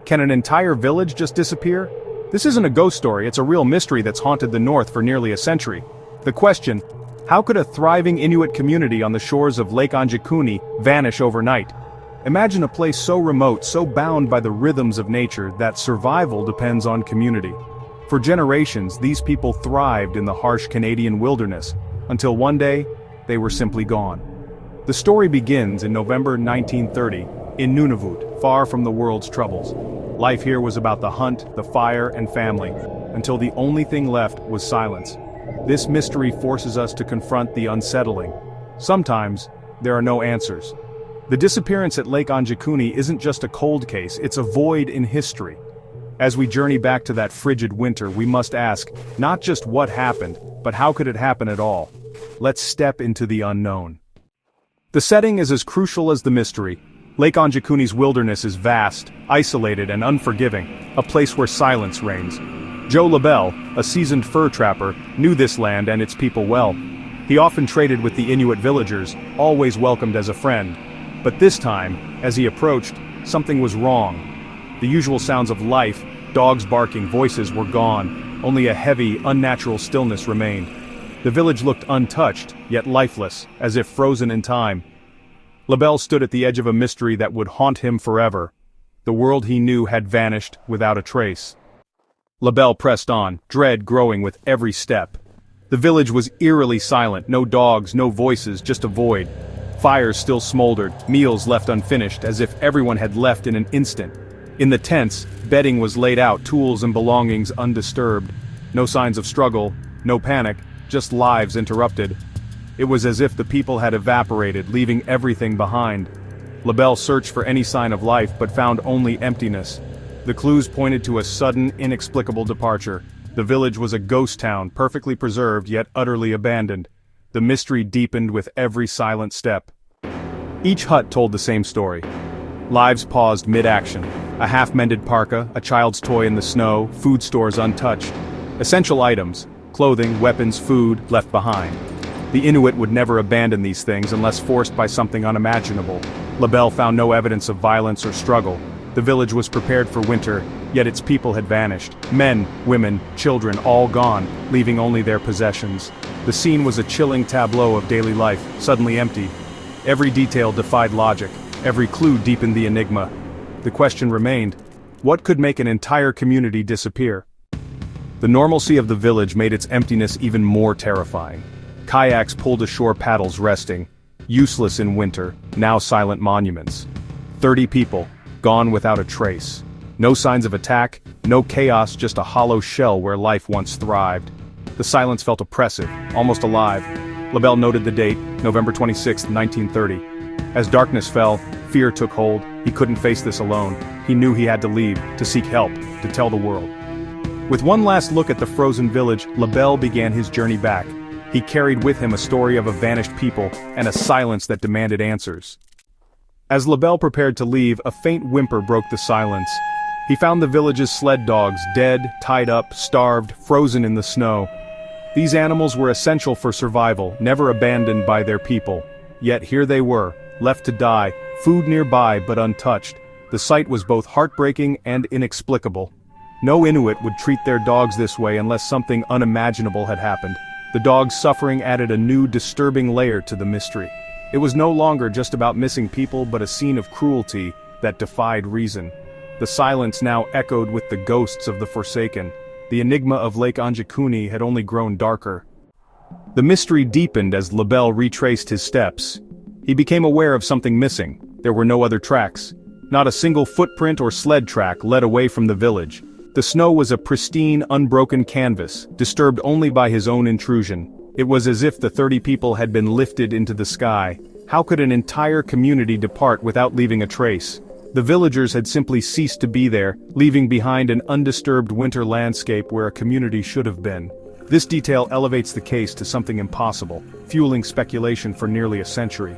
Can an entire village just disappear? This isn't a ghost story, it's a real mystery that's haunted the North for nearly a century. The question: how could a thriving Inuit community on the shores of Lake Anjikuni vanish overnight? Imagine a place so remote, so bound by the rhythms of nature that survival depends on community. For generations, these people thrived in the harsh Canadian wilderness, until one day, they were simply gone. The story begins in November 1930, in Nunavut, far from the world's troubles. Life here was about the hunt, the fire, and family, until the only thing left was silence. This mystery forces us to confront the unsettling. Sometimes, there are no answers. The disappearance at Lake Anjikuni isn't just a cold case, it's a void in history. As we journey back to that frigid winter, we must ask, not just what happened, but how could it happen at all? Let's step into the unknown. The setting is as crucial as the mystery. Lake Anjikuni's wilderness is vast, isolated, and unforgiving, a place where silence reigns. Joe LaBelle, a seasoned fur trapper, knew this land and its people well. He often traded with the Inuit villagers, always welcomed as a friend. But this time, as he approached, something was wrong. The usual sounds of life, dogs barking, voices were gone. Only a heavy, unnatural stillness remained. The village looked untouched, yet lifeless, as if frozen in time. LaBelle stood at the edge of a mystery that would haunt him forever. The world he knew had vanished without a trace. LaBelle pressed on, dread growing with every step. The village was eerily silent, no dogs, no voices, just a void. Fires still smoldered, meals left unfinished, as if everyone had left in an instant. In the tents, bedding was laid out, tools and belongings undisturbed. No signs of struggle, no panic, just lives interrupted. It was as if the people had evaporated, leaving everything behind. LaBelle searched for any sign of life, but found only emptiness. The clues pointed to a sudden, inexplicable departure. The village was a ghost town, perfectly preserved yet utterly abandoned. The mystery deepened with every silent step. Each hut told the same story. Lives paused mid-action. A half-mended parka, a child's toy in the snow, food stores untouched. Essential items, clothing, weapons, food, left behind. The Inuit would never abandon these things unless forced by something unimaginable. LaBelle found no evidence of violence or struggle. The village was prepared for winter, yet its people had vanished. Men, women, children, all gone, leaving only their possessions. The scene was a chilling tableau of daily life, suddenly empty. Every detail defied logic, every clue deepened the enigma. The question remained: what could make an entire community disappear? The normalcy of the village made its emptiness even more terrifying. Kayaks pulled ashore, paddles resting, useless in winter, now silent monuments. 30 people, gone without a trace. No signs of attack, no chaos, just a hollow shell where life once thrived. The silence felt oppressive, almost alive. LaBelle noted the date, November 26, 1930. As darkness fell, fear took hold. He couldn't face this alone. He knew he had to leave, to seek help, to tell the world. With one last look at the frozen village, LaBelle began his journey back. He carried with him a story of a vanished people, and a silence that demanded answers. As LaBelle prepared to leave, a faint whimper broke the silence. He found the village's sled dogs, dead, tied up, starved, frozen in the snow. These animals were essential for survival, never abandoned by their people. Yet here they were, left to die, food nearby but untouched. The sight was both heartbreaking and inexplicable. No Inuit would treat their dogs this way unless something unimaginable had happened. The dogs' suffering added a new, disturbing layer to the mystery. It was no longer just about missing people, but a scene of cruelty that defied reason. The silence now echoed with the ghosts of the forsaken. The enigma of Lake Anjikuni had only grown darker. The mystery deepened as LaBelle retraced his steps. He became aware of something missing. There were no other tracks. Not a single footprint or sled track led away from the village. The snow was a pristine, unbroken canvas, disturbed only by his own intrusion. It was as if the 30 people had been lifted into the sky. How could an entire community depart without leaving a trace? The villagers had simply ceased to be there, leaving behind an undisturbed winter landscape where a community should have been. This detail elevates the case to something impossible, fueling speculation for nearly a century.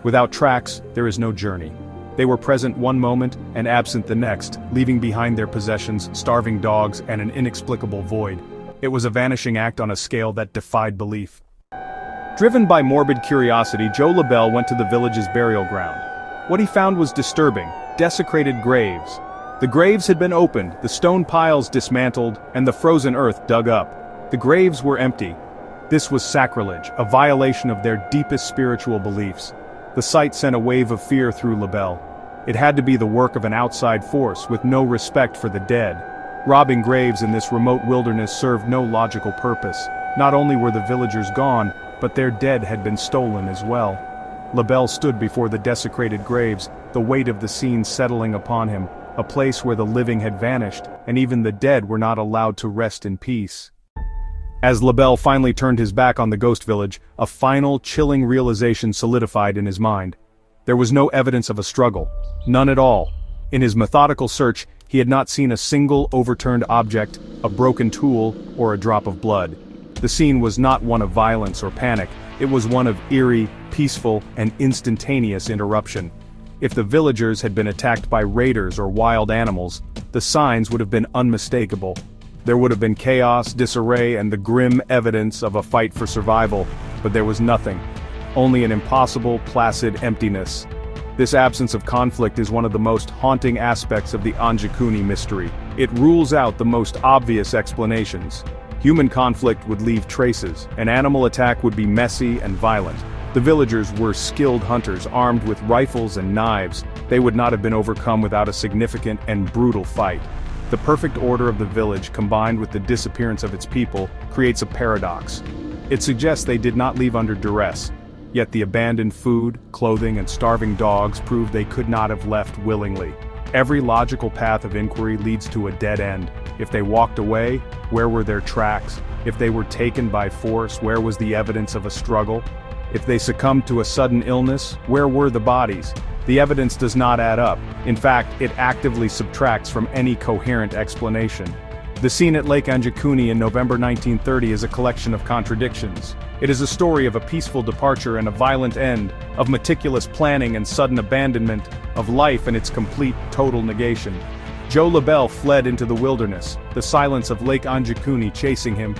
Without tracks, there is no journey. They were present one moment and absent the next, leaving behind their possessions, starving dogs, and an inexplicable void. It was a vanishing act on a scale that defied belief. Driven by morbid curiosity, Joe LaBelle went to the village's burial ground. What he found was disturbing: desecrated graves. The graves had been opened, the stone piles dismantled, and the frozen earth dug up. The graves were empty. This was sacrilege, a violation of their deepest spiritual beliefs. The sight sent a wave of fear through LaBelle. It had to be the work of an outside force with no respect for the dead. Robbing graves in this remote wilderness served no logical purpose. Not only were the villagers gone, but their dead had been stolen as well. LaBelle stood before the desecrated graves, the weight of the scene settling upon him, a place where the living had vanished, and even the dead were not allowed to rest in peace. As LaBelle finally turned his back on the ghost village, a final, chilling realization solidified in his mind. There was no evidence of a struggle. None at all. In his methodical search, he had not seen a single overturned object, a broken tool, or a drop of blood. The scene was not one of violence or panic, it was one of eerie, peaceful, and instantaneous interruption. If the villagers had been attacked by raiders or wild animals, the signs would have been unmistakable. There would have been chaos, disarray, and the grim evidence of a fight for survival, but there was nothing. Only an impossible, placid emptiness. This absence of conflict is one of the most haunting aspects of the Anjikuni mystery. It rules out the most obvious explanations. Human conflict would leave traces, an animal attack would be messy and violent. The villagers were skilled hunters armed with rifles and knives. They would not have been overcome without a significant and brutal fight. The perfect order of the village combined with the disappearance of its people creates a paradox. It suggests they did not leave under duress. Yet the abandoned food, clothing, and starving dogs prove they could not have left willingly. Every logical path of inquiry leads to a dead end. If they walked away, where were their tracks? If they were taken by force, where was the evidence of a struggle? If they succumbed to a sudden illness, where were the bodies? The evidence does not add up. In fact, it actively subtracts from any coherent explanation. The scene at Lake Anjikuni in November 1930 is a collection of contradictions. It is a story of a peaceful departure and a violent end, of meticulous planning and sudden abandonment, of life and its complete, total negation. Joe LaBelle fled into the wilderness, the silence of Lake Anjikuni chasing him.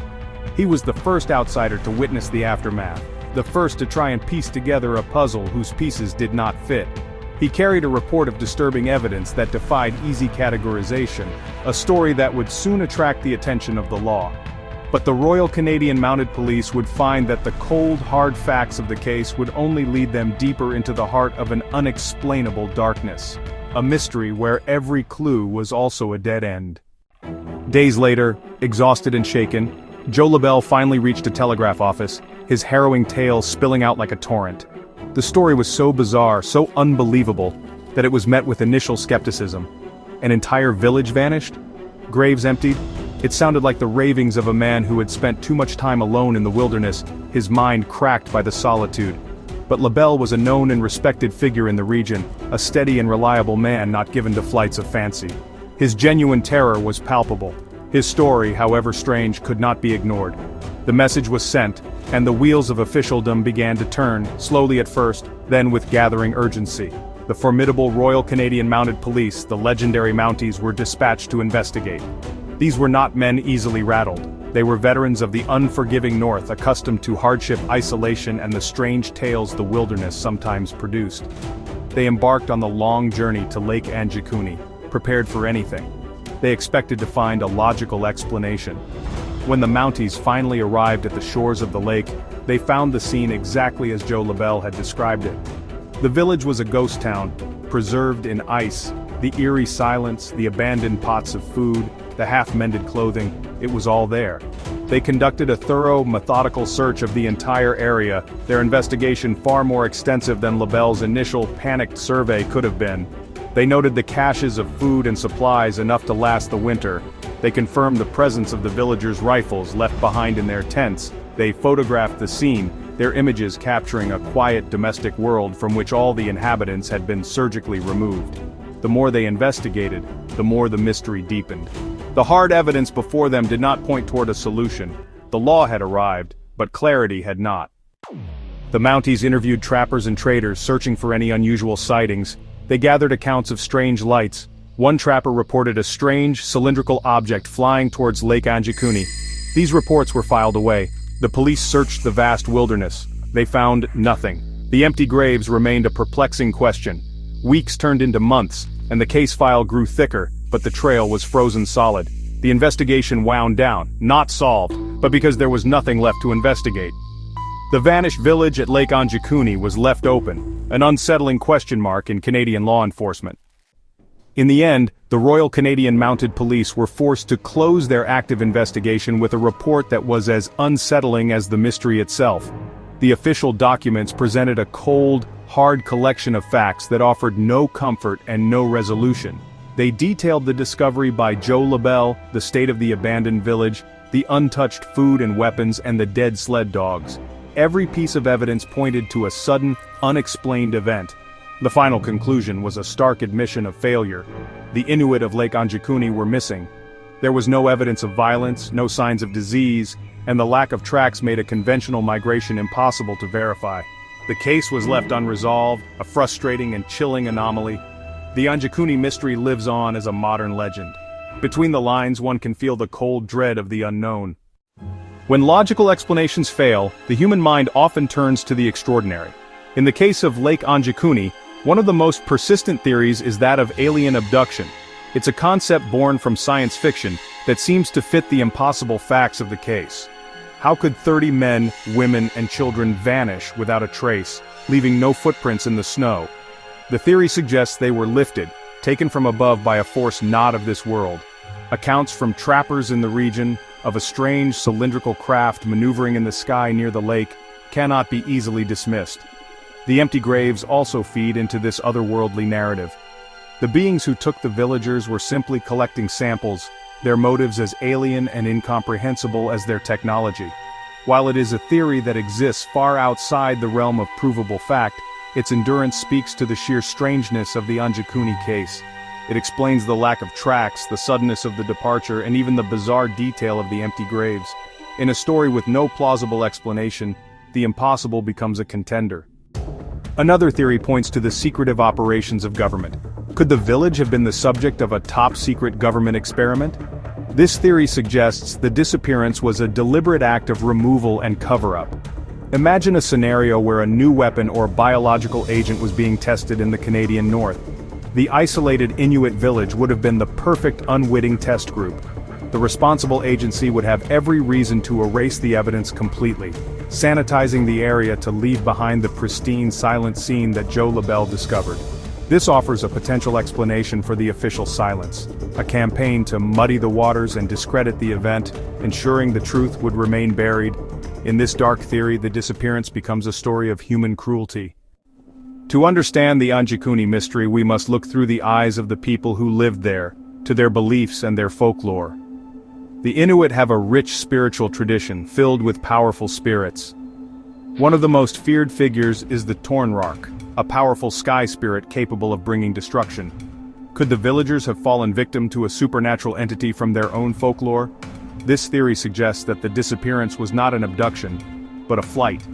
He was the first outsider to witness the aftermath, the first to try and piece together a puzzle whose pieces did not fit. He carried a report of disturbing evidence that defied easy categorization, a story that would soon attract the attention of the law. But the Royal Canadian Mounted Police would find that the cold, hard facts of the case would only lead them deeper into the heart of an unexplainable darkness, a mystery where every clue was also a dead end. Days later, exhausted and shaken, Joe LaBelle finally reached a telegraph office, his harrowing tale spilling out like a torrent. The story was so bizarre, so unbelievable, that it was met with initial skepticism. An entire village vanished? Graves emptied? It sounded like the ravings of a man who had spent too much time alone in the wilderness, his mind cracked by the solitude. But LaBelle was a known and respected figure in the region, a steady and reliable man not given to flights of fancy. His genuine terror was palpable. His story, however strange, could not be ignored. The message was sent, and the wheels of officialdom began to turn, slowly at first, then with gathering urgency. The formidable Royal Canadian Mounted Police, the legendary Mounties, were dispatched to investigate. These were not men easily rattled. They were veterans of the unforgiving North, accustomed to hardship, isolation, and the strange tales the wilderness sometimes produced. They embarked on the long journey to Lake Anjikuni, prepared for anything. They expected to find a logical explanation. When the Mounties finally arrived at the shores of the lake, they found the scene exactly as Joe LaBelle had described it. The village was a ghost town, preserved in ice. The eerie silence, the abandoned pots of food, the half-mended clothing, it was all there. They conducted a thorough, methodical search of the entire area, their investigation far more extensive than LaBelle's initial panicked survey could have been. They noted the caches of food and supplies enough to last the winter. They confirmed the presence of the villagers' rifles left behind in their tents. They photographed the scene, their images capturing a quiet domestic world from which all the inhabitants had been surgically removed. The more they investigated, the more the mystery deepened. The hard evidence before them did not point toward a solution. The law had arrived, but clarity had not. The Mounties interviewed trappers and traders searching for any unusual sightings. They gathered accounts of strange lights. One trapper reported a strange, cylindrical object flying towards Lake Anjikuni. These reports were filed away. The police searched the vast wilderness. They found nothing. The empty graves remained a perplexing question. Weeks turned into months, and the case file grew thicker, but the trail was frozen solid. The investigation wound down, not solved, but because there was nothing left to investigate. The vanished village at Lake Anjikuni was left open, an unsettling question mark in Canadian law enforcement. In the end, the Royal Canadian Mounted Police were forced to close their active investigation with a report that was as unsettling as the mystery itself. The official documents presented a cold, hard collection of facts that offered no comfort and no resolution. They detailed the discovery by Joe LaBelle, the state of the abandoned village, the untouched food and weapons, and the dead sled dogs. Every piece of evidence pointed to a sudden, unexplained event. The final conclusion was a stark admission of failure. The Inuit of Lake Anjikuni were missing. There was no evidence of violence, no signs of disease, and the lack of tracks made a conventional migration impossible to verify. The case was left unresolved, a frustrating and chilling anomaly. The Anjikuni mystery lives on as a modern legend. Between the lines, one can feel the cold dread of the unknown. When logical explanations fail, the human mind often turns to the extraordinary. In the case of Lake Anjikuni, one of the most persistent theories is that of alien abduction. It's a concept born from science fiction that seems to fit the impossible facts of the case. How could 30 men, women, and children vanish without a trace, leaving no footprints in the snow? The theory suggests they were lifted, taken from above by a force not of this world. Accounts from trappers in the region, of a strange cylindrical craft maneuvering in the sky near the lake, cannot be easily dismissed. The empty graves also feed into this otherworldly narrative. The beings who took the villagers were simply collecting samples, their motives as alien and incomprehensible as their technology. While it is a theory that exists far outside the realm of provable fact, its endurance speaks to the sheer strangeness of the Anjikuni case. It explains the lack of tracks, the suddenness of the departure, and even the bizarre detail of the empty graves. In a story with no plausible explanation, the impossible becomes a contender. Another theory points to the secretive operations of government. Could the village have been the subject of a top-secret government experiment? This theory suggests the disappearance was a deliberate act of removal and cover-up. Imagine a scenario where a new weapon or biological agent was being tested in the Canadian North. The isolated Inuit village would have been the perfect unwitting test group. The responsible agency would have every reason to erase the evidence completely, sanitizing the area to leave behind the pristine, silent scene that Joe LaBelle discovered. This offers a potential explanation for the official silence, a campaign to muddy the waters and discredit the event, ensuring the truth would remain buried. In this dark theory, the disappearance becomes a story of human cruelty. To understand the Anjikuni mystery, we must look through the eyes of the people who lived there, to their beliefs and their folklore. The Inuit have a rich spiritual tradition filled with powerful spirits. One of the most feared figures is the Tornrark, a powerful sky spirit capable of bringing destruction. Could the villagers have fallen victim to a supernatural entity from their own folklore? This theory suggests that the disappearance was not an abduction, but a flight.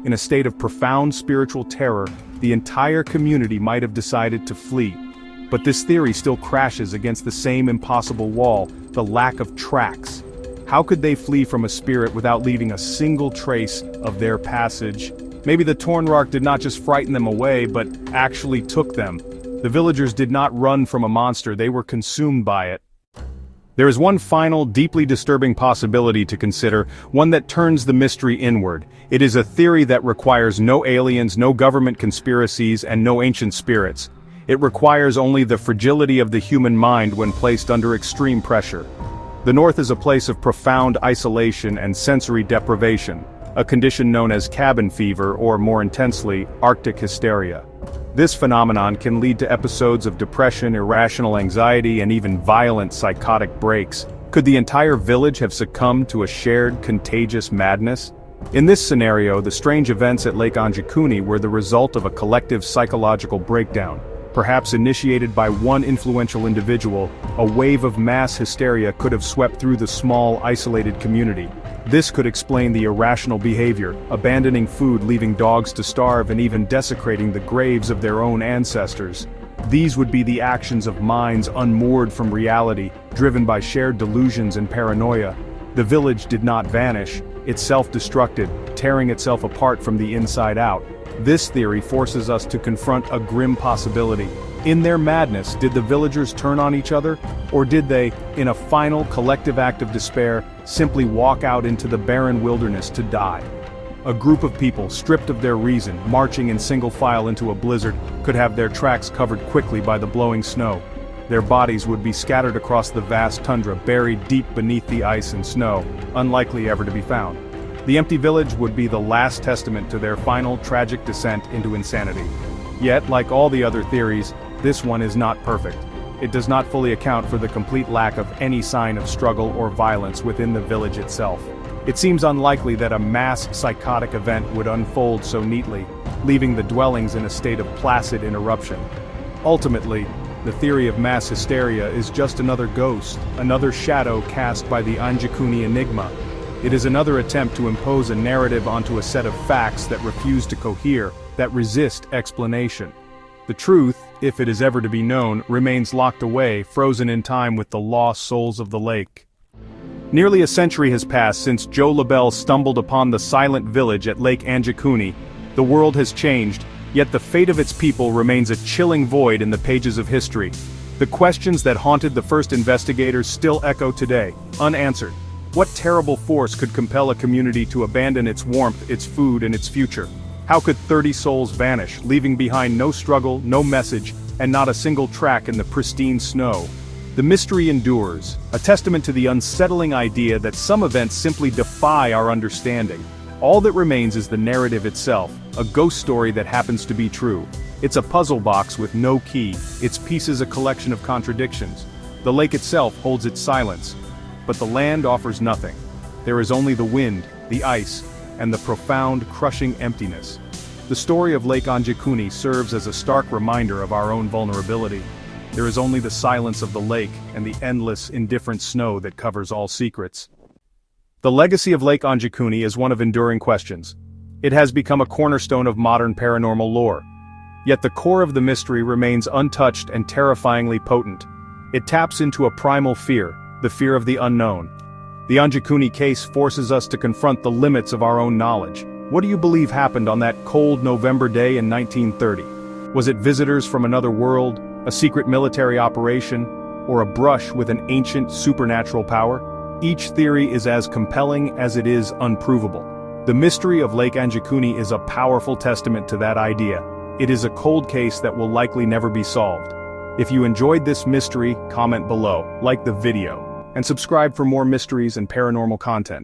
In a state of profound spiritual terror, the entire community might have decided to flee. But this theory still crashes against the same impossible wall, the lack of tracks. How could they flee from a spirit without leaving a single trace of their passage? Maybe the Tornrark did not just frighten them away, but actually took them. The villagers did not run from a monster, they were consumed by it. There is one final, deeply disturbing possibility to consider, one that turns the mystery inward. It is a theory that requires no aliens, no government conspiracies, and no ancient spirits. It requires only the fragility of the human mind when placed under extreme pressure. The North is a place of profound isolation and sensory deprivation, a condition known as cabin fever or, more intensely, Arctic hysteria. This phenomenon can lead to episodes of depression, irrational anxiety, and even violent psychotic breaks. Could the entire village have succumbed to a shared, contagious madness? In this scenario, the strange events at Lake Anjikuni were the result of a collective psychological breakdown. Perhaps initiated by one influential individual, a wave of mass hysteria could have swept through the small, isolated community. This could explain the irrational behavior, abandoning food, leaving dogs to starve, and even desecrating the graves of their own ancestors. These would be the actions of minds unmoored from reality, driven by shared delusions and paranoia. The village did not vanish, it self-destructed, tearing itself apart from the inside out. This theory forces us to confront a grim possibility. In their madness, did the villagers turn on each other, or did they, in a final collective act of despair, simply walk out into the barren wilderness to die? A group of people, stripped of their reason, marching in single file into a blizzard, could have their tracks covered quickly by the blowing snow. Their bodies would be scattered across the vast tundra, buried deep beneath the ice and snow, unlikely ever to be found. The empty village would be the last testament to their final tragic descent into insanity. Yet, like all the other theories, this one is not perfect. It does not fully account for the complete lack of any sign of struggle or violence within the village itself. It seems unlikely that a mass psychotic event would unfold so neatly, leaving the dwellings in a state of placid interruption. Ultimately, the theory of mass hysteria is just another ghost, another shadow cast by the Anjikuni enigma. It is another attempt to impose a narrative onto a set of facts that refuse to cohere, that resist explanation. The truth, if it is ever to be known, remains locked away, frozen in time with the lost souls of the lake. Nearly a century has passed since Joe LaBelle stumbled upon the silent village at Lake Anjikuni. The world has changed, yet the fate of its people remains a chilling void in the pages of history. The questions that haunted the first investigators still echo today, unanswered. What terrible force could compel a community to abandon its warmth, its food, and its future? How could 30 souls vanish, leaving behind no struggle, no message, and not a single track in the pristine snow? The mystery endures, a testament to the unsettling idea that some events simply defy our understanding. All that remains is the narrative itself, a ghost story that happens to be true. It's a puzzle box with no key, its pieces a collection of contradictions. The lake itself holds its silence, but the land offers nothing. There is only the wind, the ice, and the profound, crushing emptiness. The story of Lake Anjikuni serves as a stark reminder of our own vulnerability. There is only the silence of the lake and the endless, indifferent snow that covers all secrets. The legacy of Lake Anjikuni is one of enduring questions. It has become a cornerstone of modern paranormal lore. Yet the core of the mystery remains untouched and terrifyingly potent. It taps into a primal fear, the fear of the unknown. The Anjikuni case forces us to confront the limits of our own knowledge. What do you believe happened on that cold November day in 1930? Was it visitors from another world, a secret military operation, or a brush with an ancient supernatural power? Each theory is as compelling as it is unprovable. The mystery of Lake Anjikuni is a powerful testament to that idea. It is a cold case that will likely never be solved. If you enjoyed this mystery, comment below, like the video, and subscribe for more mysteries and paranormal content.